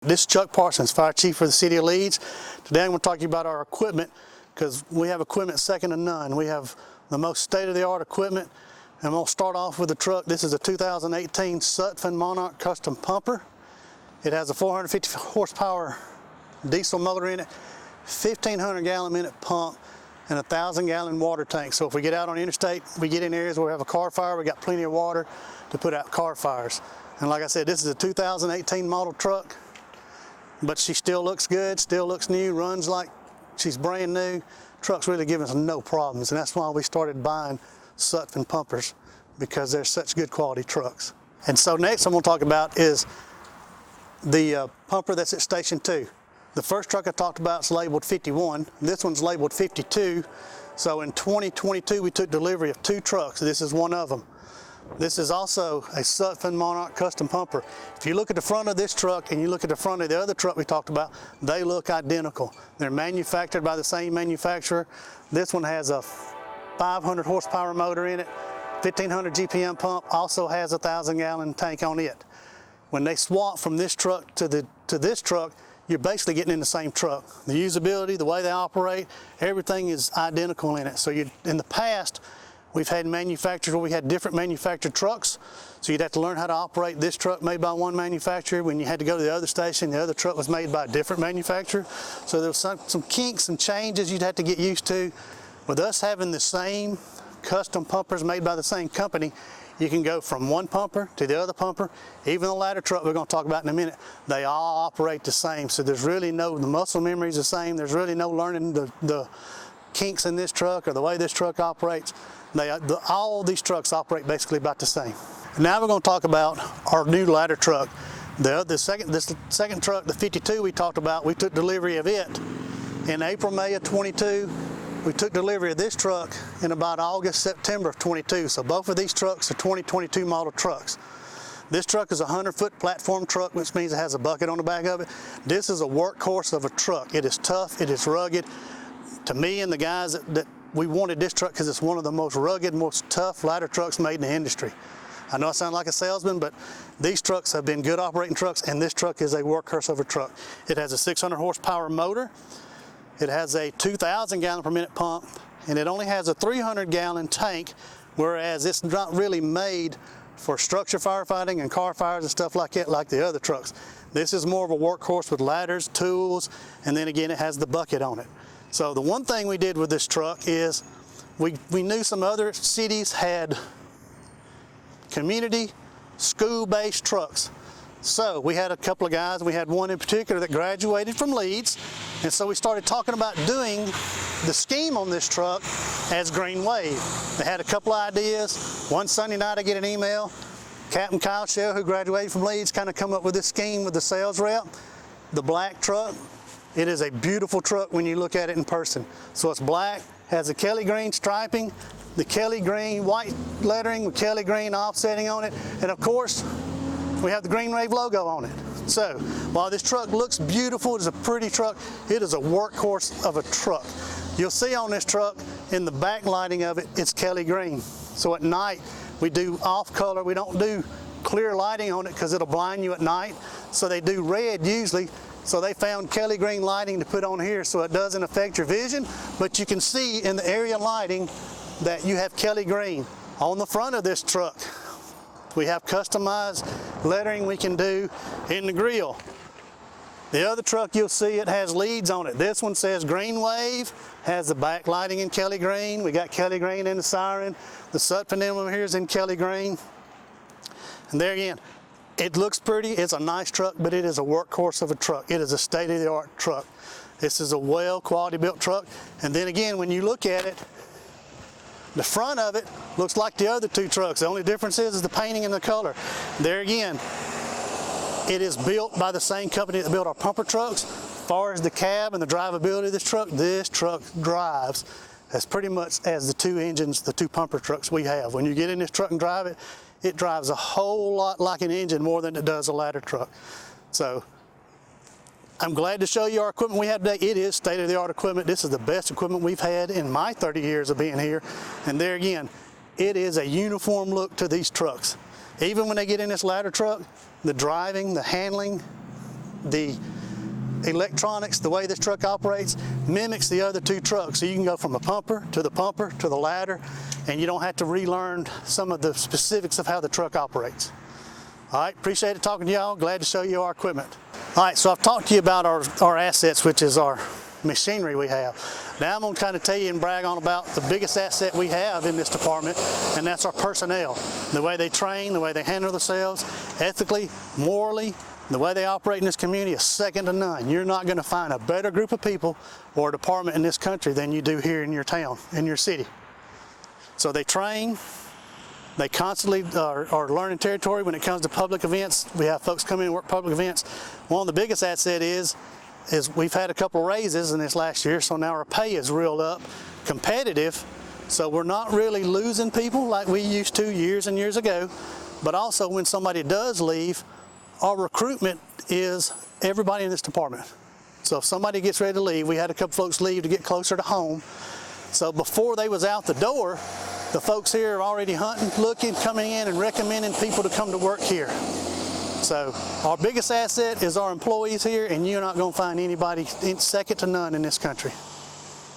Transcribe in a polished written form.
This is Chuck Parsons, Fire Chief for the City of Leeds. Today I'm going to talk to you about our equipment, because we have equipment second to none. We have the most state-of-the-art equipment. And I'm going to start off with the truck. This is a 2018 Sutphen Monarch Custom Pumper. It has a 450 horsepower diesel motor in it, 1,500 gallon minute pump, and a 1,000 gallon water tank. So if we get out on the interstate, we get in areas where we have a car fire, we got plenty of water to put out car fires. And like I said, this is a 2018 model truck, but she still looks good, still looks new, runs like she's brand new. Truck's really giving us no problems, and that's why we started buying Sutphen pumpers, because they're such good quality trucks. And so next I'm going to talk about is the pumper that's at Station 2. The first truck I talked about is labeled 51. This one's labeled 52. So in 2022 we took delivery of 2 trucks. This is one of them. This is also a Sutphen Monarch Custom Pumper. If you look at the front of this truck and you look at the front of the other truck we talked about, they look identical. They're manufactured by the same manufacturer. This one has a 500 horsepower motor in it, 1,500 GPM pump, also has a 1,000 gallon tank on it. When they swap from this truck to this truck, you're basically getting in the same truck. The usability, the way they operate, everything is identical in it. So in the past, we've had manufacturers where we had different manufactured trucks. So you'd have to learn how to operate this truck made by one manufacturer. When you had to go to the other station, the other truck was made by a different manufacturer. So there was some kinks and changes you'd have to get used to. With us having the same custom pumpers made by the same company, you can go from one pumper to the other pumper. Even the ladder truck we're going to talk about in a minute, they all operate the same. So there's really the muscle memory is the same. There's really no learning the kinks in this truck or the way this truck operates. All these trucks operate basically about the same. Now we're going to talk about our new ladder truck. This second truck, the 52 we talked about, we took delivery of it in April, May of 22. We took delivery of this truck in about August, September of 22. So both of these trucks are 2022 model trucks. This truck is a 100-foot platform truck, which means it has a bucket on the back of it. This is a workhorse of a truck. It is tough, it is rugged. To me and the guys that we wanted this truck because it's one of the most rugged, most tough ladder trucks made in the industry. I know I sound like a salesman, but these trucks have been good operating trucks, and this truck is a workhorse of a truck. It has a 600 horsepower motor. It has a 2,000 gallon per minute pump, and it only has a 300 gallon tank, whereas it's not really made for structure firefighting and car fires and stuff like that like the other trucks. This is more of a workhorse with ladders, tools, and then again it has the bucket on it. So the one thing we did with this truck is we knew some other cities had community school-based trucks. So we had a couple of guys, we had one in particular that graduated from Leeds, and so we started talking about doing the scheme on this truck as Green Wave. They had a couple of ideas. One Sunday night I get an email, Captain Kyle Shell, who graduated from Leeds, kind of come up with this scheme with the sales rep. The black truck, it is a beautiful truck when you look at it in person. So it's black, has a Kelly green striping, the Kelly green white lettering with Kelly green offsetting on it, and of course we have the Green Wave logo on it. So while this truck looks beautiful, it's a pretty truck, it is a workhorse of a truck. You'll see on this truck in the back lighting of it, it's Kelly green. So at night we do off color, we don't do clear lighting on it because it'll blind you at night. So they do red usually. So they found Kelly green lighting to put on here so it doesn't affect your vision, but you can see in the area lighting that you have Kelly green. On the front of this truck, we have customized lettering we can do in the grill. The other truck you'll see it has Leeds on it. This one says Green Wave, has the back lighting in Kelly green. We got Kelly green in the siren. The Sutphen emblem here is in Kelly green. And there again, it looks pretty, it's a nice truck, but it is a workhorse of a truck. It is a state-of-the-art truck. This is a well quality built truck. And then again, when you look at it, the front of it looks like the other 2 trucks. The only difference is the painting and the color. There again, it is built by the same company that built our pumper trucks. As far as the cab and the drivability of this truck drives as pretty much as the 2 engines, the 2 pumper trucks we have. When you get in this truck and drive it, it drives a whole lot like an engine more than it does a ladder truck. So I'm glad to show you our equipment we have today. It is state-of-the-art equipment. This is the best equipment we've had in my 30 years of being here. And there again, it is a uniform look to these trucks. Even when they get in this ladder truck, the driving, the handling, the electronics, the way this truck operates, mimics the other two trucks. So you can go from a pumper to the ladder, and you don't have to relearn some of the specifics of how the truck operates. All right, appreciate it talking to y'all. Glad to show you our equipment. All right, so I've talked to you about our assets, which is our machinery we have. Now I'm going to kind of tell you and brag on about the biggest asset we have in this department, and that's our personnel. The way they train, the way they handle themselves, ethically, morally, the way they operate in this community is second to none. You're not going to find a better group of people or a department in this country than you do here in your town, in your city. So they train. They constantly are learning territory when it comes to public events. We have folks come in and work public events. One of the biggest assets is we've had a couple raises in this last year, so now our pay is reeled up, competitive, so we're not really losing people like we used to years and years ago. But also when somebody does leave, our recruitment is everybody in this department. So if somebody gets ready to leave, we had a couple folks leave to get closer to home. So before they was out the door, the folks here are already hunting, looking, coming in and recommending people to come to work here. So our biggest asset is our employees here, and you're not going to find anybody second to none in this country.